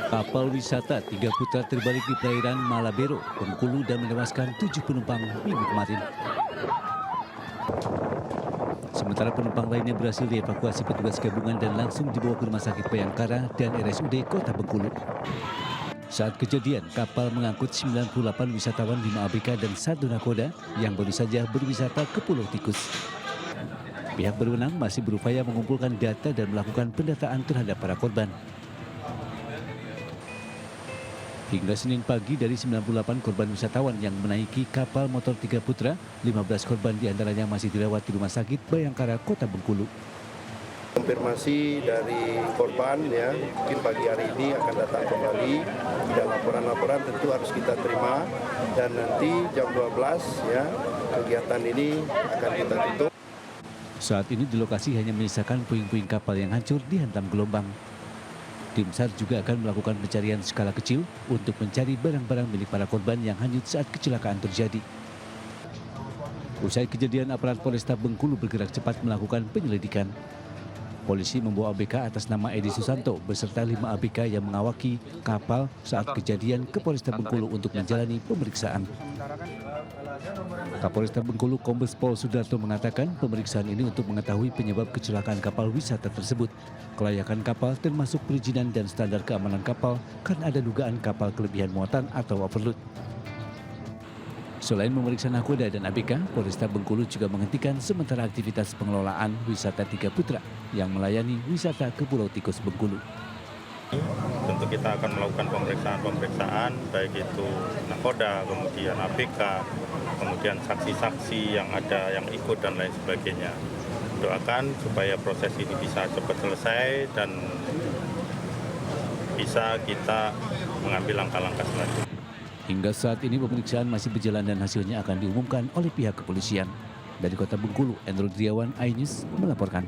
Kapal wisata Tiga Putra terbalik di perairan Malabero, Bengkulu dan menewaskan 7 penumpang minggu kemarin. Sementara penumpang lainnya berhasil dievakuasi petugas gabungan dan langsung dibawa ke Rumah Sakit Bayangkara dan RSUD Kota Bengkulu. Saat kejadian, kapal mengangkut 98 wisatawan 5 ABK dan 1 nakoda yang baru saja berwisata ke Pulau Tikus. Pihak berwenang masih berupaya mengumpulkan data dan melakukan pendataan terhadap para korban. Hingga Senin pagi dari 98 korban wisatawan yang menaiki kapal motor Tiga Putra, 15 korban diantaranya masih dirawat di Rumah Sakit Bayangkara, Kota Bengkulu. Konfirmasi dari korban ya, mungkin pagi hari ini akan datang kembali dan laporan-laporan tentu harus kita terima dan nanti jam 12 ya kegiatan ini akan kita tutup. Saat ini di lokasi hanya menyisakan puing-puing kapal yang hancur dihantam gelombang. Tim SAR juga akan melakukan pencarian skala kecil untuk mencari barang-barang milik para korban yang hanyut saat kecelakaan terjadi. Usai kejadian, aparat Polresta Bengkulu bergerak cepat melakukan penyelidikan. Polisi membawa ABK atas nama Edi Susanto beserta 5 ABK yang mengawaki kapal saat kejadian ke Polresta Bengkulu untuk menjalani pemeriksaan. Kapolresta Bengkulu Kombes Pol Sudarto mengatakan pemeriksaan ini untuk mengetahui penyebab kecelakaan kapal wisata tersebut, kelayakan kapal termasuk perizinan dan standar keamanan kapal karena ada dugaan kapal kelebihan muatan atau overload. Selain memeriksa nakoda dan ABK, Polresta Bengkulu juga menghentikan sementara aktivitas pengelolaan wisata Tiga Putra yang melayani wisata ke Pulau Tikus Bengkulu. Tentu kita akan melakukan pemeriksaan baik itu nakoda, kemudian ABK, kemudian saksi-saksi yang ada yang ikut dan lain sebagainya. Doakan supaya proses ini bisa cepat selesai dan bisa kita mengambil langkah-langkah selanjutnya. Hingga saat ini pemeriksaan masih berjalan dan hasilnya akan diumumkan oleh pihak kepolisian. Dari Kota Bengkulu, Endro Driawan, iNews melaporkan.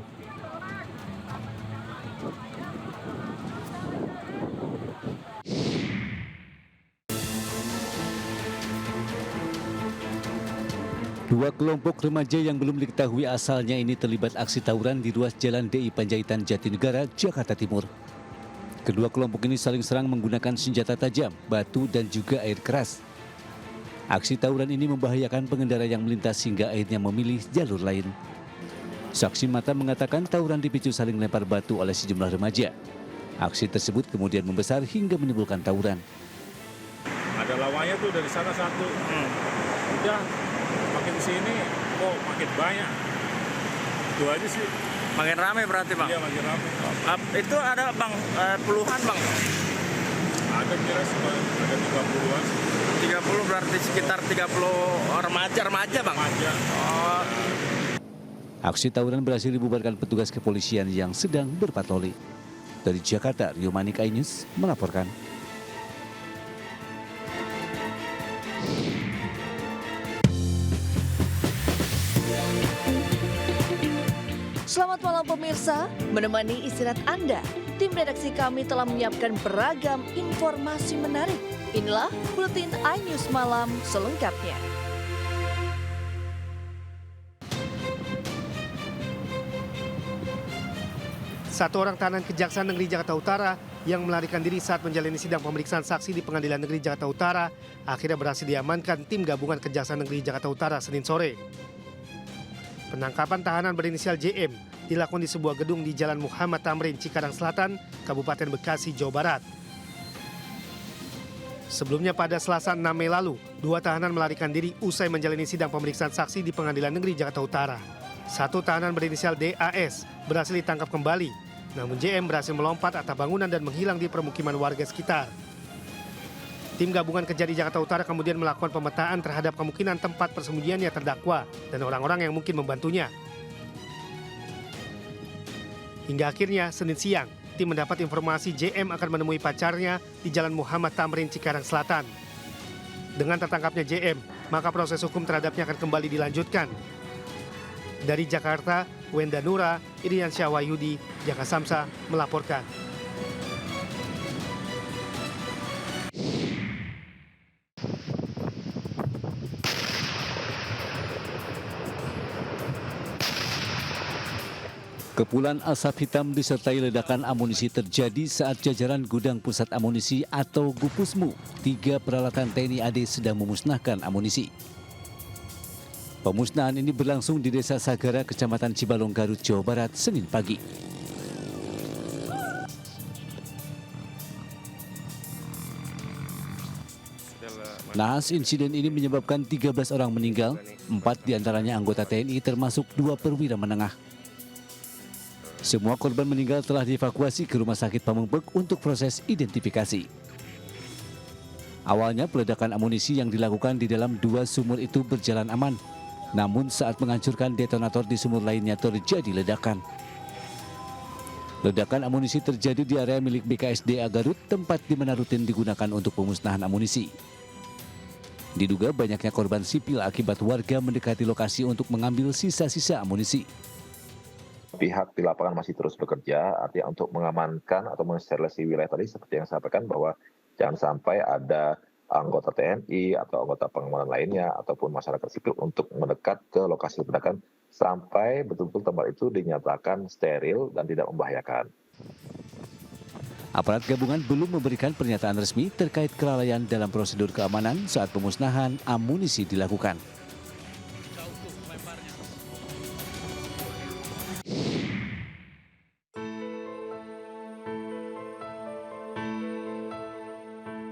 Dua kelompok remaja yang belum diketahui asalnya ini terlibat aksi tawuran di ruas Jalan DI Panjaitan Jatinegara, Jakarta Timur. Kedua kelompok ini saling serang menggunakan senjata tajam, batu, dan juga air keras. Aksi tawuran ini membahayakan pengendara yang melintas hingga akhirnya memilih jalur lain. Saksi mata mengatakan tawuran dipicu saling lempar batu oleh sejumlah remaja. Aksi tersebut kemudian membesar hingga menimbulkan tawuran. Ada lawannya tuh dari sana satu. Udah makin sini kok makin banyak. Itu aja sih. Makin ramai berarti bang? Iya makin ramai. Itu ada bang puluhan bang? Ada kira ada 30-an. 30 berarti sekitar 30 remaja bang? Remaja. Oh. Aksi tawuran berhasil dibubarkan petugas kepolisian yang sedang berpatroli. Dari Jakarta, Rio Manik, iNews melaporkan. Selamat malam pemirsa, menemani istirahat Anda, tim redaksi kami telah menyiapkan beragam informasi menarik. Inilah Buletin iNews Malam selengkapnya. Satu orang tahanan Kejaksaan Negeri Jakarta Utara yang melarikan diri saat menjalani sidang pemeriksaan saksi di Pengadilan Negeri Jakarta Utara akhirnya berhasil diamankan tim gabungan Kejaksaan Negeri Jakarta Utara Senin sore. Penangkapan tahanan berinisial JM dilakukan di sebuah gedung di Jalan Muhammad Tamrin, Cikarang Selatan, Kabupaten Bekasi, Jawa Barat. Sebelumnya pada Selasa 6 Mei lalu, dua tahanan melarikan diri usai menjalani sidang pemeriksaan saksi di Pengadilan Negeri Jakarta Utara. Satu tahanan berinisial DAS berhasil ditangkap kembali, namun JM berhasil melompat atap bangunan dan menghilang di permukiman warga sekitar. Tim gabungan Kejari Jakarta Utara kemudian melakukan pemetaan terhadap kemungkinan tempat persembunyiannya terdakwa dan orang-orang yang mungkin membantunya. Hingga akhirnya Senin siang, tim mendapat informasi JM akan menemui pacarnya di Jalan Muhammad Tamrin, Cikarang Selatan. Dengan tertangkapnya JM, maka proses hukum terhadapnya akan kembali dilanjutkan. Dari Jakarta, Wenda Nura, Irian Syahwayudi, Jaka Samsa melaporkan. Kepulan asap hitam disertai ledakan amunisi terjadi saat jajaran Gudang Pusat Amunisi atau Gupusmu, 3 peralatan TNI AD sedang memusnahkan amunisi. Pemusnahan ini berlangsung di Desa Sagara, Kecamatan Cibalong, Garut, Jawa Barat, Senin pagi. Naas insiden ini menyebabkan 13 orang meninggal, 4 diantaranya anggota TNI termasuk 2 perwira menengah. Semua korban meninggal telah dievakuasi ke Rumah Sakit Pamengpeuk untuk proses identifikasi. Awalnya peledakan amunisi yang dilakukan di dalam 2 sumur itu berjalan aman. Namun saat menghancurkan detonator di sumur lainnya terjadi ledakan. Ledakan amunisi terjadi di area milik BKSDA Garut, tempat di mana rutin digunakan untuk pemusnahan amunisi. Diduga banyaknya korban sipil akibat warga mendekati lokasi untuk mengambil sisa-sisa amunisi. Pihak di lapangan masih terus bekerja, artinya untuk mengamankan atau mensterilisasi wilayah tadi seperti yang saya sampaikan bahwa jangan sampai ada anggota TNI atau anggota pengamanan lainnya ataupun masyarakat sipil untuk mendekat ke lokasi ledakan sampai betul-betul tempat itu dinyatakan steril dan tidak membahayakan. Aparat gabungan belum memberikan pernyataan resmi terkait kelalaian dalam prosedur keamanan saat pemusnahan amunisi dilakukan.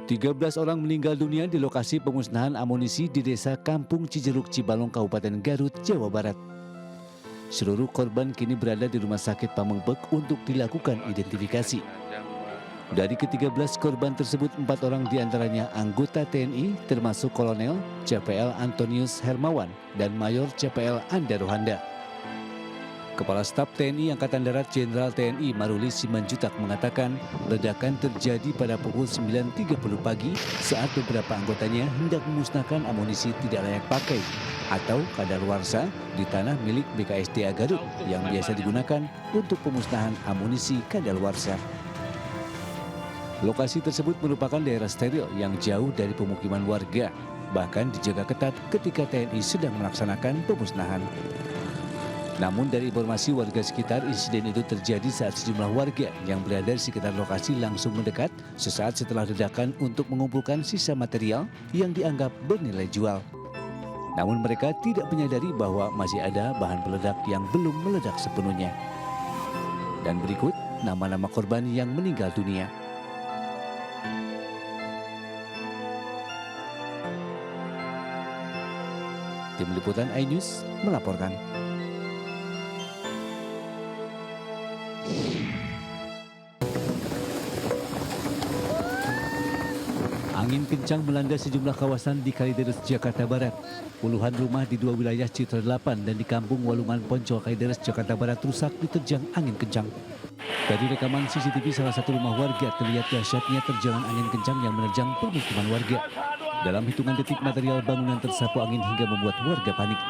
Tiga 13 orang meninggal dunia di lokasi pemusnahan amunisi di Desa Kampung Cijeruk, Cibalong, Kabupaten Garut, Jawa Barat. Seluruh korban kini berada di Rumah Sakit Pamengpeuk untuk dilakukan identifikasi. Dari ke-13 korban tersebut, 4 orang diantaranya anggota TNI termasuk Kolonel CPL Antonius Hermawan dan Mayor CPL Anda Rohanda. Kepala Staf TNI Angkatan Darat Jenderal TNI Maruli Simanjutak mengatakan ledakan terjadi pada pukul 9.30 pagi saat beberapa anggotanya hendak memusnahkan amunisi tidak layak pakai atau kadaluarsa di tanah milik BKSDA Garut yang biasa digunakan untuk pemusnahan amunisi kadaluarsa. Lokasi tersebut merupakan daerah steril yang jauh dari pemukiman warga, bahkan dijaga ketat ketika TNI sedang melaksanakan pemusnahan. Namun dari informasi warga sekitar, insiden itu terjadi saat sejumlah warga yang berada di sekitar lokasi langsung mendekat sesaat setelah ledakan untuk mengumpulkan sisa material yang dianggap bernilai jual. Namun mereka tidak menyadari bahwa masih ada bahan peledak yang belum meledak sepenuhnya. Dan berikut nama-nama korban yang meninggal dunia. Tim Liputan iNews melaporkan. Angin kencang melanda sejumlah kawasan di Kalideres, Jakarta Barat. Puluhan rumah di 2 wilayah Citra 8 dan di Kampung Walungan Poncol, Kalideres, Jakarta Barat rusak diterjang angin kencang. Dari rekaman CCTV salah satu rumah warga terlihat dahsyatnya terjangan angin kencang yang menerjang permukiman warga. Dalam hitungan detik material bangunan tersapu angin hingga membuat warga panik.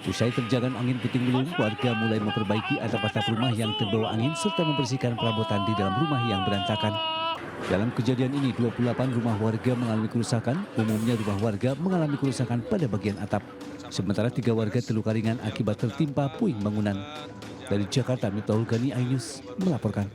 Usai terjangan angin puting beliung, warga mulai memperbaiki atap-atap rumah yang terbawa angin serta membersihkan perabotan di dalam rumah yang berantakan. Dalam kejadian ini, 28 rumah warga mengalami kerusakan, umumnya rumah warga mengalami kerusakan pada bagian atap. Sementara 3 warga terluka ringan akibat tertimpa puing bangunan. Dari Jakarta, Miftahul Gani, iNews melaporkan.